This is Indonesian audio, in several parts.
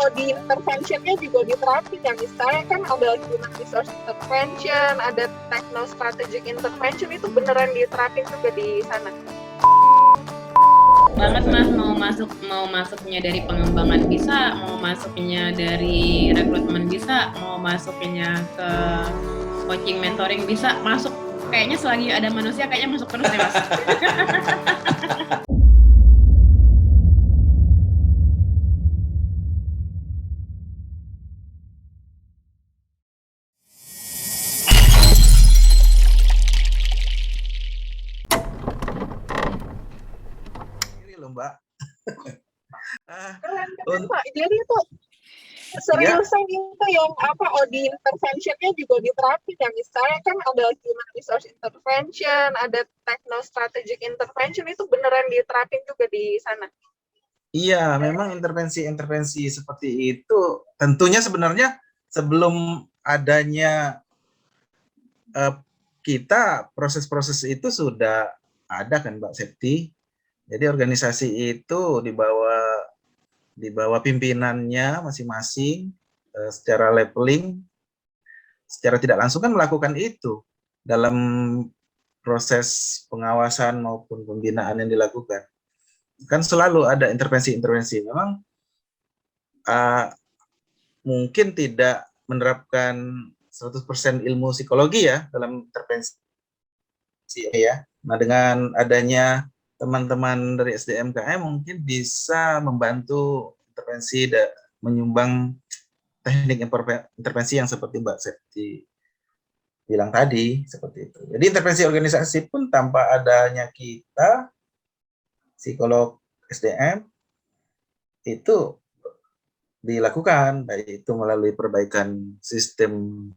OD interventionnya juga diterapin ya, misalnya kan ada human resource intervention, ada techno strategic intervention, itu beneran diterapin juga di sana. Banget Mas, mau masuknya dari pengembangan bisa, mau masuknya dari rekrutmen bisa, mau masuknya ke coaching mentoring bisa, masuk. Kayaknya selagi ada manusia kayaknya masuk terus deh Mas. Mbak. Keren Pak. Jadi itu seriusan itu yang OD interventionnya juga diterapin ya, misalnya kan ada human resource intervention, ada techno strategic intervention, itu beneran diterapin juga di sana. Iya, memang intervensi seperti itu tentunya sebenarnya sebelum adanya kita proses-proses itu sudah ada kan Mbak Septi. Jadi organisasi itu di bawah pimpinannya masing-masing secara leveling, secara tidak langsung kan melakukan itu dalam proses pengawasan maupun pembinaan yang dilakukan. Kan selalu ada intervensi-intervensi. Memang mungkin tidak menerapkan 100% ilmu psikologi ya dalam intervensi ya. Nah, dengan adanya teman-teman dari SDMKM mungkin bisa membantu intervensi menyumbang teknik intervensi yang seperti Mbak Septi bilang tadi, seperti itu. Jadi intervensi organisasi pun tanpa adanya kita, psikolog SDM, itu dilakukan, baik itu melalui perbaikan sistem.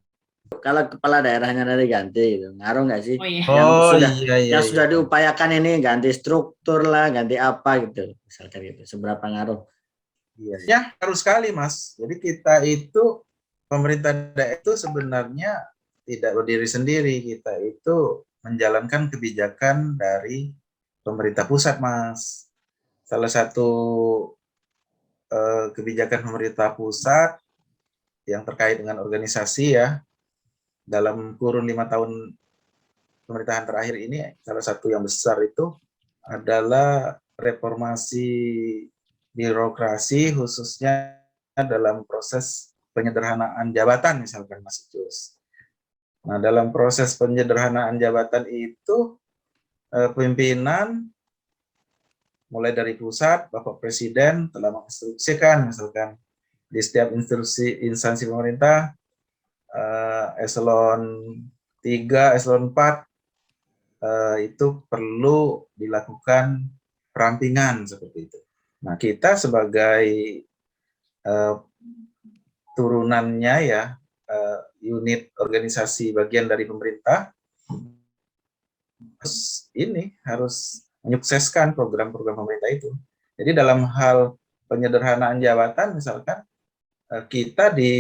Kalau kepala daerahnya nanti ganti, gitu. Ngaruh nggak sih? Oh iya. Yang sudah diupayakan ini ganti struktur lah, ganti apa gitu, misalkan gitu. Seberapa ngaruh? Iya, ya harus sekali Mas. Jadi kita itu pemerintah daerah itu sebenarnya tidak berdiri sendiri, kita itu menjalankan kebijakan dari pemerintah pusat Mas. Salah satu kebijakan pemerintah pusat yang terkait dengan organisasi ya, dalam kurun 5 tahun pemerintahan terakhir ini, salah satu yang besar itu adalah reformasi birokrasi, khususnya dalam proses penyederhanaan jabatan, misalkan Mas Jus. Nah, dalam proses penyederhanaan jabatan itu, pimpinan mulai dari pusat, Bapak Presiden telah menginstruksikan, misalkan di setiap instansi pemerintah, eselon 3, eselon 4, itu perlu dilakukan perampingan seperti itu. Nah, kita sebagai turunannya ya, unit organisasi bagian dari pemerintah, harus menyukseskan program-program pemerintah itu. Jadi dalam hal penyederhanaan jabatan, misalkan kita di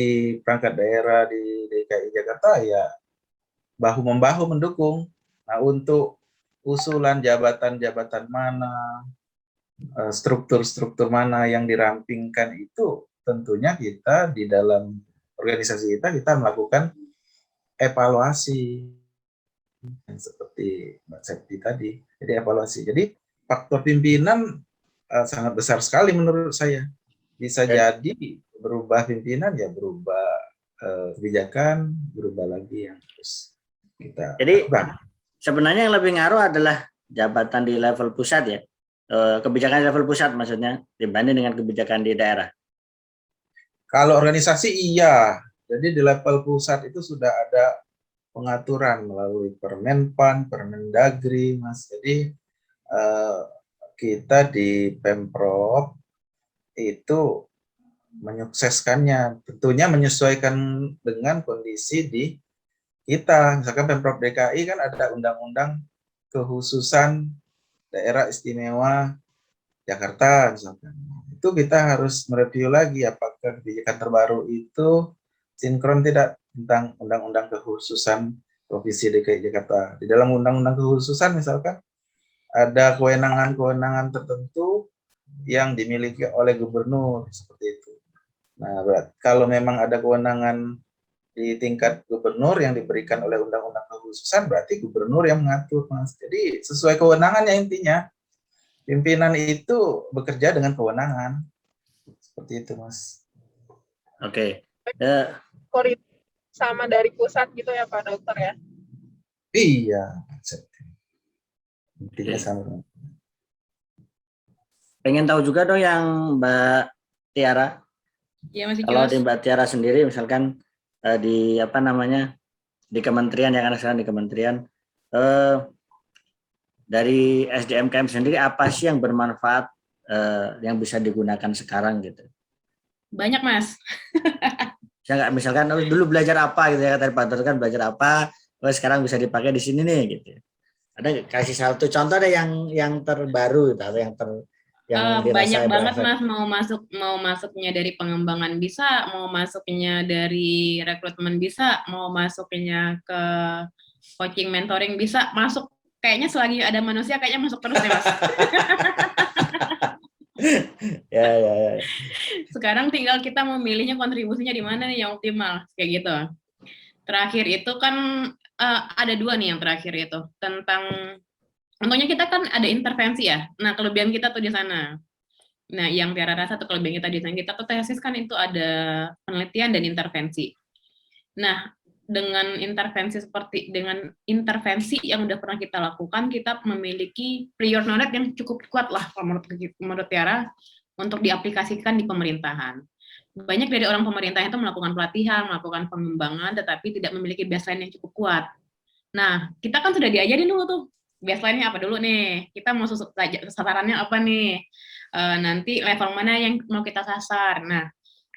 perangkat daerah di DKI Jakarta ya bahu-membahu mendukung. Nah, untuk usulan jabatan-jabatan mana, struktur-struktur mana yang dirampingkan itu tentunya kita di dalam organisasi kita melakukan evaluasi seperti Mbak Septi tadi. Jadi evaluasi. Jadi faktor pimpinan sangat besar sekali menurut saya. Bisa jadi berubah pimpinan ya berubah kebijakan, berubah lagi yang harus kita lakukan. Sebenarnya yang lebih ngaruh adalah jabatan di level pusat ya, kebijakan di level pusat maksudnya dibanding dengan kebijakan di daerah. Kalau organisasi iya, jadi di level pusat itu sudah ada pengaturan melalui Permenpan, Permendagri, Mas. Jadi kita di Pemprov itu menyukseskannya, tentunya menyesuaikan dengan kondisi di kita. Misalkan Pemprov DKI kan ada undang-undang kekhususan daerah istimewa Jakarta misalkan. Itu kita harus mereview lagi apakah kebijakan terbaru itu sinkron tidak tentang undang-undang kekhususan Provinsi DKI Jakarta. Di dalam undang-undang kekhususan misalkan ada kewenangan-kewenangan tertentu yang dimiliki oleh gubernur seperti itu. Nah, kalau memang ada kewenangan di tingkat gubernur yang diberikan oleh undang-undang kekhususan, berarti gubernur yang mengatur, Mas. Jadi sesuai kewenangannya intinya. Pimpinan itu bekerja dengan kewenangan. Seperti itu, Mas. Oke. Sama dari pusat gitu ya Pak Dokter ya? Iya. Intinya sama. Pengen tahu juga dong yang Mbak Tiara. Ya, Mas Kalau Jos. di Mbak Tiara sendiri, misalkan di di kementerian, yang kan sekarang di kementerian, dari SDMKM sendiri apa sih yang bermanfaat yang bisa digunakan sekarang gitu? Banyak, Mas. Saya nggak, misalkan dulu belajar apa gitu ya, tadi Pak Dokter kan belajar apa, sekarang bisa dipakai di sini nih gitu. Ada kasih satu contoh ada yang terbaru gitu, atau yang banyak banget berefek. Mas, mau masuknya dari pengembangan bisa, mau masuknya dari rekrutmen bisa, mau masuknya ke coaching mentoring bisa, masuk kayaknya selagi ada manusia kayaknya masuk terus deh Mas. Ya. Sekarang tinggal kita memilihnya kontribusinya di mana nih yang optimal kayak gitu. Terakhir itu kan ada dua nih yang terakhir itu tentang contohnya kita kan ada intervensi ya. Nah, kelebihan kita tuh di sana. Nah, yang Tiara rasa tuh kelebihan kita di sana, kita tuh tesis kan itu ada penelitian dan intervensi. Nah, dengan intervensi yang udah pernah kita lakukan, kita memiliki prior knowledge yang cukup kuat lah menurut Tiara untuk diaplikasikan di pemerintahan. Banyak dari orang pemerintah itu melakukan pelatihan, melakukan pengembangan, tetapi tidak memiliki baseline yang cukup kuat. Nah, kita kan sudah diajarin dulu tuh, baseline-nya apa dulu nih, kita mau sasarannya apa nih, nanti level mana yang mau kita sasar. Nah,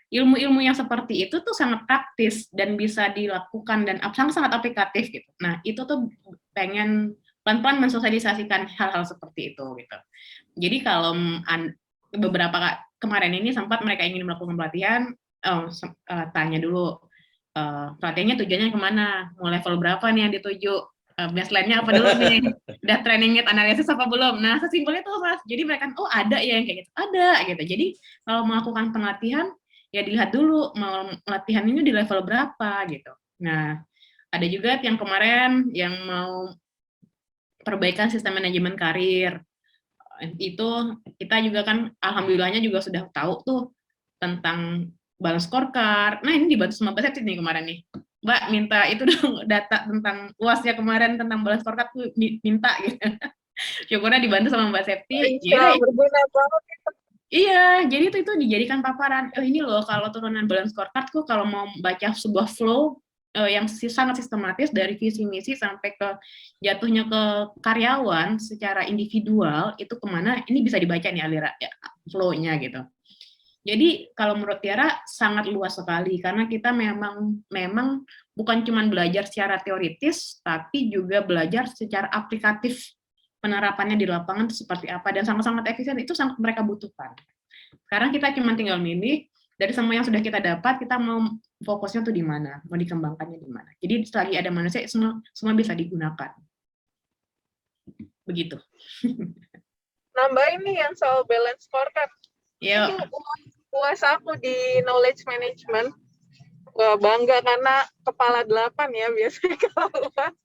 ilmu-ilmu yang seperti itu tuh sangat praktis dan bisa dilakukan dan sangat aplikatif gitu. Nah, itu tuh pengen pelan-pelan mensosialisasikan hal-hal seperti itu gitu. Jadi kalau beberapa kemarin ini sempat mereka ingin melakukan pelatihan, tanya dulu pelatihannya tujuannya kemana, mau level berapa nih yang dituju, baseline-nya apa dulu nih, udah training need analysis apa belum. Nah, sesimpel itu Mas. Jadi mereka ada ya yang kayak gitu, ada gitu. Jadi kalau melakukan pelatihan ya dilihat dulu mau latihan ini di level berapa gitu. Nah, ada juga yang kemarin yang mau perbaikan sistem manajemen karir. Itu kita juga kan alhamdulillahnya juga sudah tahu tuh tentang balance scorecard. Nah, ini dibantu sama Mbak Septi nih kemarin nih. Mbak minta itu dong data tentang UASnya kemarin tentang balance scorecard tuh minta gitu. Syukurnya dibantu sama Mbak Septi. Iya, berguna banget. Iya, jadi itu dijadikan paparan. Oh, ini loh kalau turunan balance scorecard tuh kalau mau baca sebuah flow yang sangat sistematis dari visi misi sampai ke jatuhnya ke karyawan secara individual itu kemana, ini bisa dibaca nih aliran flow-nya gitu. Jadi kalau menurut Tiara sangat luas sekali karena kita memang bukan cuma belajar secara teoritis tapi juga belajar secara aplikatif, penerapannya di lapangan itu seperti apa dan sangat-sangat efisien, itu sangat mereka butuhkan. Sekarang kita cuma tinggal milih dari semua yang sudah kita dapat, kita mau fokusnya tuh di mana, mau dikembangkannya di mana. Jadi selagi ada manusia semua bisa digunakan. Begitu. Nambahin nih yang soal balance scorecard. Yuk. UAS aku di knowledge management. Wah, bangga karena kepala 8 ya biasanya kalau UAS.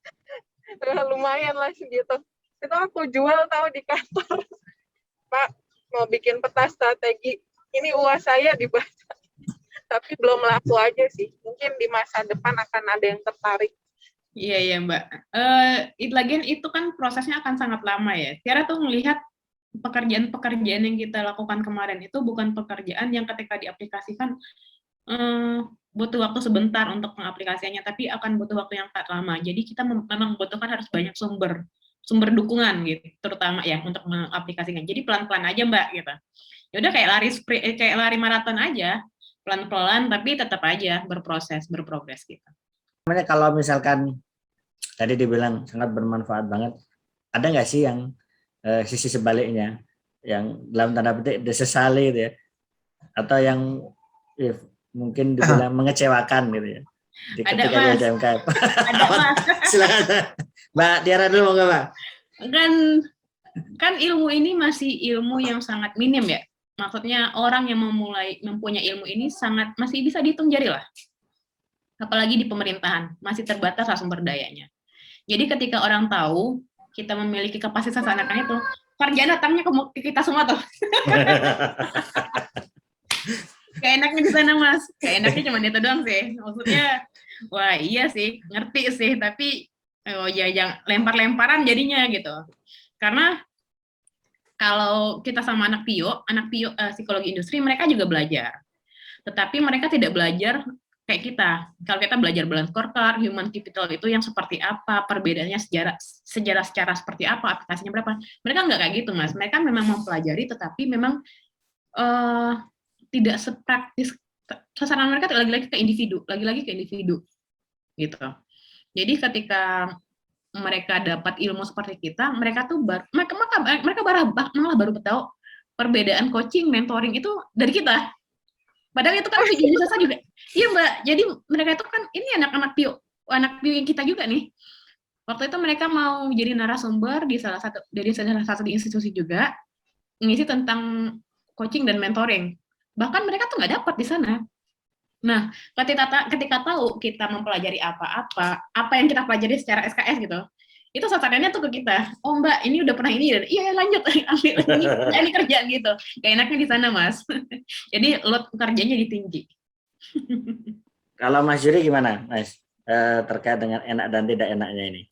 Lumayan lah segitu. Itu aku jual tahu di kantor. Pak, mau bikin peta strategi. Ini UAS saya dibaca. Tapi belum laku aja sih. Mungkin di masa depan akan ada yang tertarik. Iya Mbak. Lagian itu kan prosesnya akan sangat lama ya. Tiara tuh melihat pekerjaan-pekerjaan yang kita lakukan kemarin itu bukan pekerjaan yang ketika diaplikasikan butuh waktu sebentar untuk mengaplikasikannya, tapi akan butuh waktu yang sangat lama. Jadi kita memang membutuhkan harus banyak sumber dukungan gitu, terutama ya untuk mengaplikasikan. Jadi pelan-pelan aja Mbak gitu. Ya udah kayak lari maraton aja, pelan-pelan tapi tetap aja berprogres gitu. Kalau misalkan tadi dibilang sangat bermanfaat banget, ada nggak sih yang sisi sebaliknya, yang dalam tanda petik disesali gitu ya, atau yang mungkin dibilang mengecewakan gitu ya? Ada Mas. Ada Mas. Silakan Mbak Tiara dulu mau nggak Mbak? Kan ilmu ini masih ilmu yang sangat minim ya. Maksudnya orang yang mempunyai ilmu ini masih bisa dihitung jari lah. Apalagi di pemerintahan, masih terbatas lah sumber dayanya. Jadi ketika orang tahu kita memiliki kapasitas anak itu, kerjaan datangnya ke kita semua tuh. Kayak enaknya di sana, Mas. Kayak enaknya cuma itu doang sih. Maksudnya, wah iya sih, ngerti sih, tapi ya jangan lempar-lemparan jadinya gitu. Karena kalau kita sama anak PIO psikologi industri, mereka juga belajar. Tetapi mereka tidak belajar kayak kita. Kalau kita belajar balance scorecard, human capital itu yang seperti apa, perbedaannya sejarah secara seperti apa, aplikasinya berapa. Mereka nggak kayak gitu, Mas. Mereka memang mempelajari, tetapi memang tidak sepraktis. Sasaran mereka lagi-lagi ke individu, gitu. Jadi ketika mereka dapat ilmu seperti kita, mereka malah baru tahu perbedaan coaching, mentoring itu dari kita. Padahal itu kan tujuannya Sasa juga. Iya Mbak, jadi mereka itu kan ini anak PIO yang kita juga nih. Waktu itu mereka mau jadi narasumber di salah satu di institusi juga, ngisi tentang coaching dan mentoring. Bahkan mereka tuh nggak dapat di sana. Nah, ketika tahu kita mempelajari apa yang kita pelajari secara SKS gitu, itu sasarannya tuh ke kita. Oh Mbak, ini udah pernah ini, dan iya lanjut ambil ini kerja gitu. Gak enaknya di sana Mas. Jadi load kerjanya tinggi. Kalau Mas Yuri gimana, Mas? Terkait dengan enak dan tidak enaknya ini?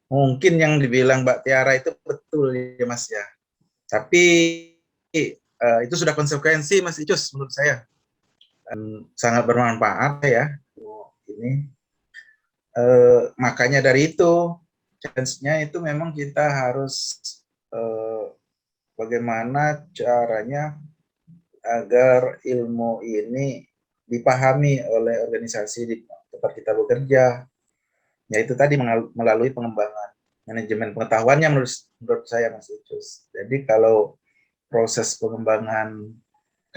Mungkin yang dibilang Mbak Tiara itu betul ya Mas ya. Tapi itu sudah konsekuensi Mas Icus menurut saya. Dan sangat bermanfaat ya ini. Makanya dari itu chance-nya itu memang kita harus bagaimana caranya agar ilmu ini dipahami oleh organisasi di tempat kita bekerja, yaitu tadi melalui pengembangan manajemen pengetahuannya menurut saya Mas Icus. Jadi kalau proses pengembangan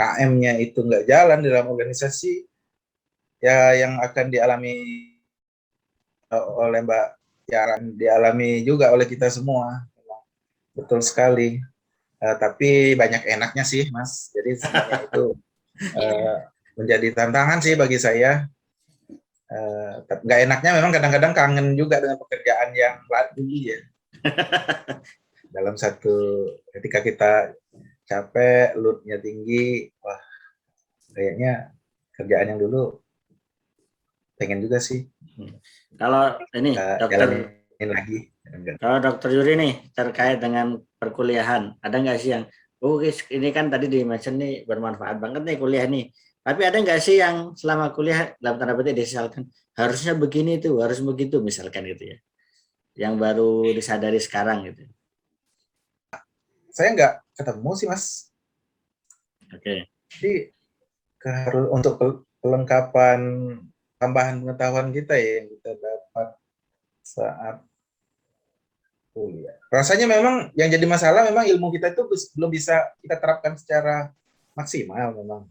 KM-nya itu nggak jalan dalam organisasi, ya yang akan dialami oleh Mbak Tiara, dialami juga oleh kita semua. Betul sekali. Tapi banyak enaknya sih, Mas. Jadi sebenarnya itu menjadi tantangan sih bagi saya. Nggak enaknya memang kadang-kadang kangen juga dengan pekerjaan yang tinggi ya. Dalam ketika kita capek, load-nya tinggi, wah kayaknya kerjaan yang dulu pengen juga sih. Kalau ini dokter lagi. Kalau Dokter Yuri nih terkait dengan perkuliahan, ada nggak sih yang ini kan tadi di-mention nih bermanfaat banget nih kuliah nih. Tapi ada nggak sih yang selama kuliah dalam tanda petik disesalkan harusnya begini tuh, harus begitu misalkan gitu ya. Yang baru disadari sekarang gitu. Saya nggak ketemu sih Mas. Oke. Jadi untuk pelengkapan tambahan pengetahuan kita ya yang kita dapat saat kuliah. Rasanya memang yang jadi masalah memang ilmu kita itu belum bisa kita terapkan secara maksimal memang.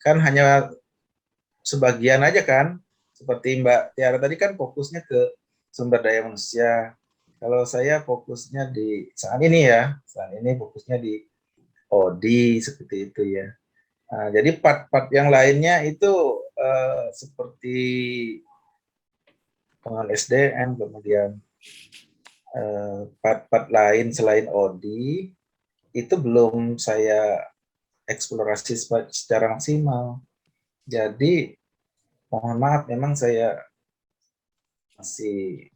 Kan hanya sebagian aja kan. Seperti Mbak Tiara tadi kan fokusnya ke sumber daya manusia. Kalau saya fokusnya saat ini fokusnya di OD seperti itu ya. Nah, jadi part-part yang lainnya itu seperti pengelolaan SDM, kemudian part-part lain selain OD itu belum saya eksplorasi secara maksimal. Jadi mohon maaf, memang saya masih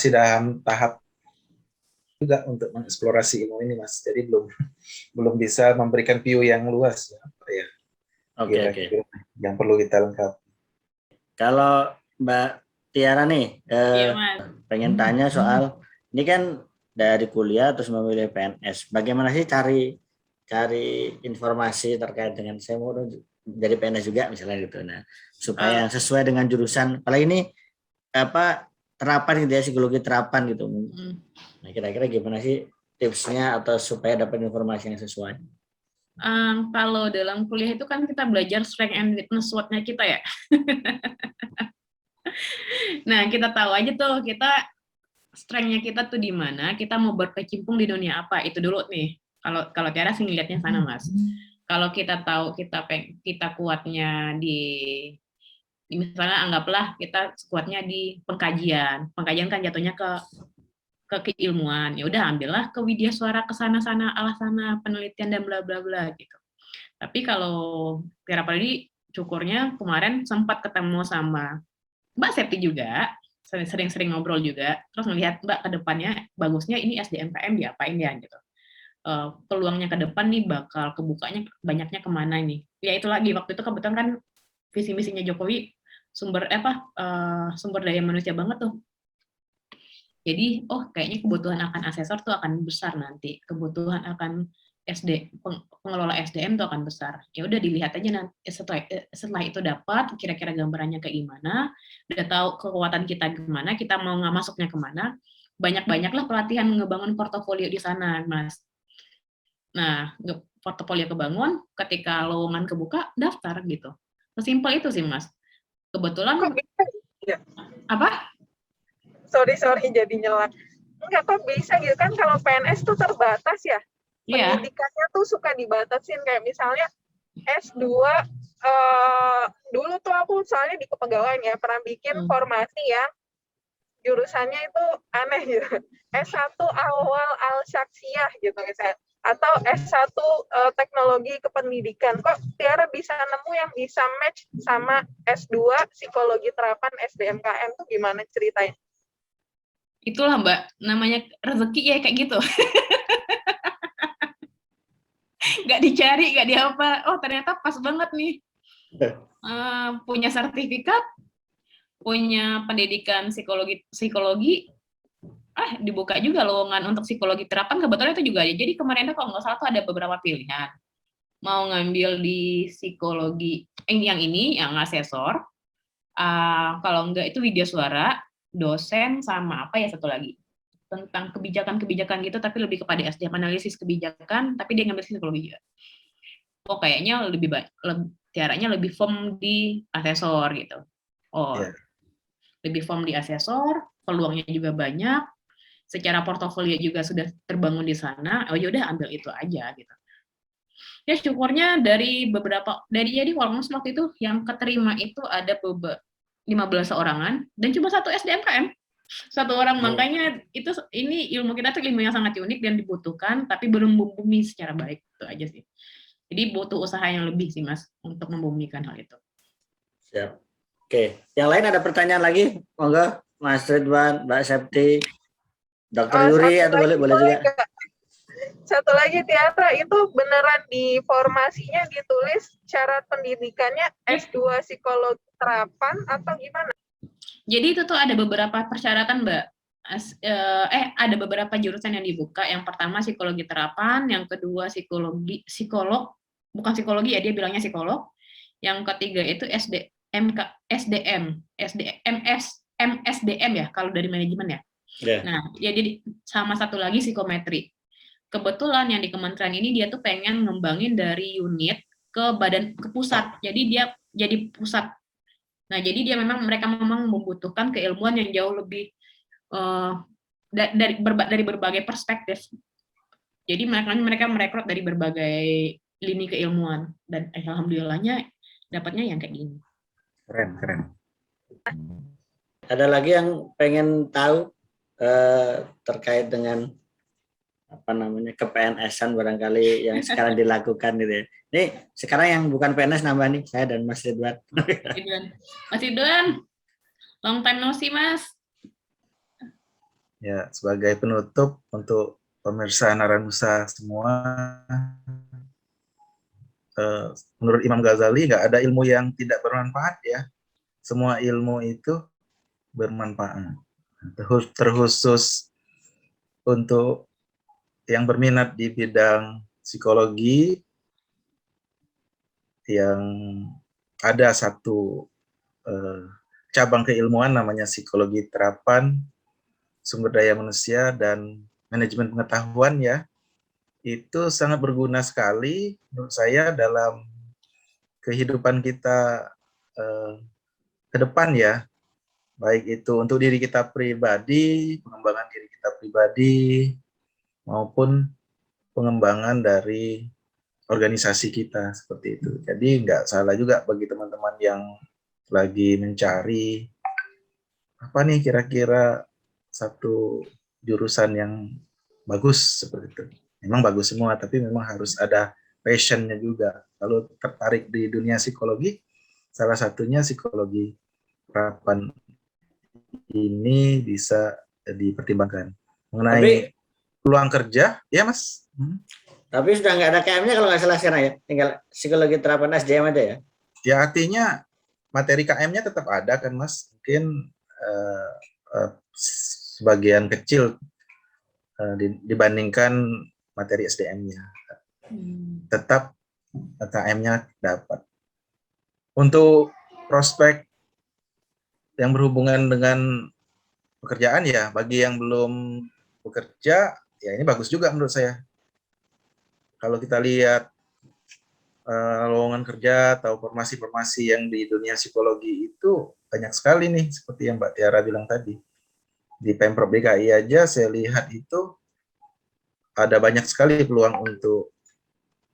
dalam tahap juga untuk mengeksplorasi ilmu ini Mas. Jadi belum bisa memberikan view yang luas ya. Oke. Yang perlu kita lengkapi. Kalau Mbak Tiara nih pengen tanya soal ini kan dari kuliah terus memilih PNS. Bagaimana sih cari informasi terkait dengan saya mau jadi PNS juga misalnya gitu. Nah, supaya sesuai dengan jurusan. Apalagi ini terapan gitu ya, psikologi terapan gitu. Nah, kira-kira gimana sih tipsnya atau supaya dapat informasi yang sesuai? Kalau dalam kuliah itu kan kita belajar strength and weakness SWOT-nya kita ya. Nah, kita tahu aja tuh kita strength-nya kita tuh di mana, kita mau berkecimpung di dunia apa, itu dulu nih. Kalau Tiara sih ngeliatnya sana, Mas. Kalau kita tahu kita kuatnya misalnya anggaplah kita kuatnya di pengkajian kan jatuhnya ke keilmuan, ya udah ambillah ke widya suara ke sana-sana alah sana penelitian dan bla bla bla gitu. Tapi kalau Tiara Pardede syukurnya kemarin sempat ketemu sama Mbak Septi juga, sering-sering ngobrol juga, terus ngelihat Mbak ke depannya bagusnya ini SDMKM diapain ya gitu. Peluangnya ke depan nih bakal kebukanya banyaknya kemana nih. Ya itu lagi waktu itu kebetulan kan visi misinya Jokowi sumber daya manusia banget tuh. Jadi, kayaknya kebutuhan akan asesor tuh akan besar nanti. Kebutuhan akan pengelola SDM tuh akan besar. Ya udah dilihat aja nanti setelah itu dapat kira-kira gambarannya kayak gimana, udah tahu kekuatan kita gimana, kita mau masuknya kemana, banyak-banyaklah pelatihan ngebangun portofolio di sana, Mas. Nah, portofolio kebangun, ketika lowongan kebuka, daftar gitu. Sesimpel itu sih, Mas. Kebetulan Kok bisa? Ya. apa? Sorry jadi nyelak. Enggak, kok bisa gitu kan, kalau PNS tuh terbatas ya. Iya. Pendidikannya tuh suka dibatasin, kayak misalnya S2 dulu tuh aku soalnya di kepegawaian ya pernah bikin formasi ya, jurusannya itu aneh gitu. S1 awal al-syaksiyah gitu misalnya, atau S1 teknologi kependidikan. Kok Tiara bisa nemu yang bisa match sama S2 psikologi terapan SDMKM tuh gimana ceritain? Itulah Mbak, namanya rezeki ya kayak gitu. Nggak dicari, nggak diapa. Oh ternyata pas banget nih. Punya sertifikat, punya pendidikan psikologi, dibuka juga lowongan untuk psikologi terapan, kebetulan itu juga ada. Jadi kemarin itu kalau nggak salah tuh ada beberapa pilihan. Mau ngambil di psikologi, yang asesor, kalau enggak itu widya suara, dosen, sama apa ya satu lagi. Tentang kebijakan-kebijakan gitu, tapi lebih kepada SDM, analisis kebijakan, tapi dia ngambil psikologi juga. Kayaknya Tiaranya lebih firm di asesor gitu. Lebih firm di asesor, peluangnya juga banyak, secara portofolio juga sudah terbangun di sana, yaudah ambil itu aja gitu. Ya syukurnya jadi almost waktu itu yang keterima itu ada 15 orangan, dan cuma satu SDMKM. Satu orang, makanya ini ilmu kita tuh ilmu yang sangat unik dan dibutuhkan, tapi belum membumi secara baik, itu aja sih. Jadi butuh usaha yang lebih sih Mas untuk membumikan hal itu. Siap. Oke, yang lain ada pertanyaan lagi? Monggo, Mas Ridwan, Mbak Septi, Dr. Yuri, atau boleh juga. Satu lagi Tiara, itu beneran di formasinya ditulis syarat pendidikannya S2 psikologi terapan atau gimana? Jadi itu tuh ada beberapa persyaratan, Mbak. Ada beberapa jurusan yang dibuka. Yang pertama psikologi terapan, yang kedua psikolog, bukan psikologi ya, dia bilangnya psikolog. Yang ketiga itu MSDM ya, kalau dari manajemen ya. Yeah. Nah, jadi sama satu lagi psikometri. Kebetulan yang di kementerian ini dia tuh pengen ngembangin dari unit ke pusat. Jadi dia jadi pusat. Nah, jadi mereka memang membutuhkan keilmuan yang jauh lebih dari berbagai perspektif. Jadi mereka merekrut dari berbagai lini keilmuan, dan alhamdulillahnya dapatnya yang kayak gini. Keren. Ada lagi yang pengen tahu terkait dengan ke-PNS-an barangkali yang sekarang dilakukan gitu ya. Nih, sekarang yang bukan PNS nambah nih, saya dan Mas Ridwan. Mas Ridwan, long time no see, Mas. Ya, sebagai penutup untuk pemirsa Naranusa semua, menurut Imam Ghazali nggak ada ilmu yang tidak bermanfaat ya. Semua ilmu itu bermanfaat. Terkhusus untuk yang berminat di bidang psikologi, yang ada satu cabang keilmuan namanya psikologi terapan, sumber daya manusia, dan manajemen pengetahuan ya. Itu sangat berguna sekali menurut saya dalam kehidupan kita ke depan ya. Baik itu untuk diri kita pribadi, pengembangan diri kita pribadi, maupun pengembangan dari organisasi kita seperti itu. Jadi nggak salah juga bagi teman-teman yang lagi mencari apa nih kira-kira satu jurusan yang bagus seperti itu. Memang bagus semua, tapi memang harus ada passionnya juga. Kalau tertarik di dunia psikologi, salah satunya psikologi harapan ini bisa dipertimbangkan. Mengenai peluang kerja, ya Mas. Tapi sudah nggak ada KM-nya kalau nggak salah sekarang ya, tinggal psikologi terapan SDM aja ya. Ya artinya materi KM-nya tetap ada kan Mas. Mungkin sebagian kecil dibandingkan materi SDM-nya. Tetap KM-nya dapat. Untuk prospek yang berhubungan dengan pekerjaan ya, bagi yang belum bekerja, ya ini bagus juga menurut saya. Kalau kita lihat lowongan kerja atau formasi-formasi yang di dunia psikologi itu banyak sekali nih, seperti yang Mbak Tiara bilang tadi. Di Pemprov DKI aja saya lihat itu ada banyak sekali peluang untuk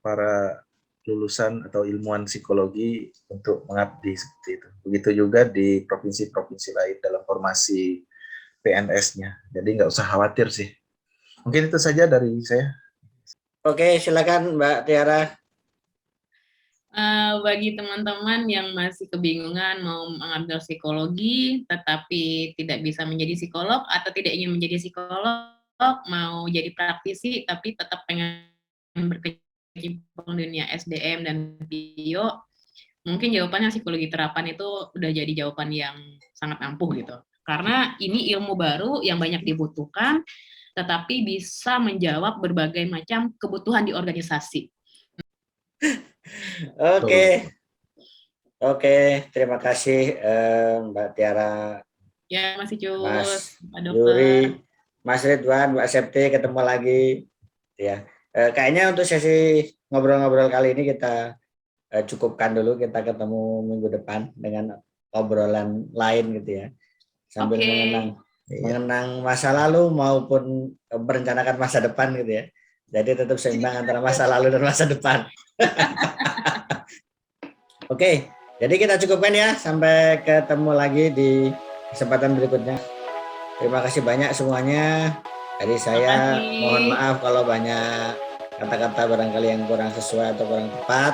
para lulusan atau ilmuwan psikologi untuk mengabdi seperti itu. Begitu juga di provinsi-provinsi lain dalam formasi PNS-nya. Jadi nggak usah khawatir sih. Mungkin itu saja dari saya. Oke, silakan Mbak Tiara. Bagi teman-teman yang masih kebingungan mau mengambil psikologi tetapi tidak bisa menjadi psikolog atau tidak ingin menjadi psikolog, mau jadi praktisi tapi tetap pengen berkecimpung dunia SDM dan bio, mungkin jawabannya psikologi terapan itu udah jadi jawaban yang sangat ampuh gitu. Karena ini ilmu baru yang banyak dibutuhkan, tetapi bisa menjawab berbagai macam kebutuhan di organisasi. Oke, terima kasih Mbak Tiara, Ya, Mas Icus, Mas Pak Dokter. Yuri, Mas Ridwan, Mbak Septi, ketemu lagi. Ya, kayaknya untuk sesi ngobrol-ngobrol kali ini kita cukupkan dulu. Kita ketemu minggu depan dengan obrolan lain gitu ya, sambil mengenang masa lalu maupun merencanakan masa depan gitu ya. Jadi tetap seimbang antara masa lalu dan masa depan. Oke, jadi kita cukupkan ya. Sampai ketemu lagi di kesempatan berikutnya. Terima kasih banyak semuanya. Dari saya mohon maaf kalau banyak kata-kata barangkali yang kurang sesuai atau kurang tepat.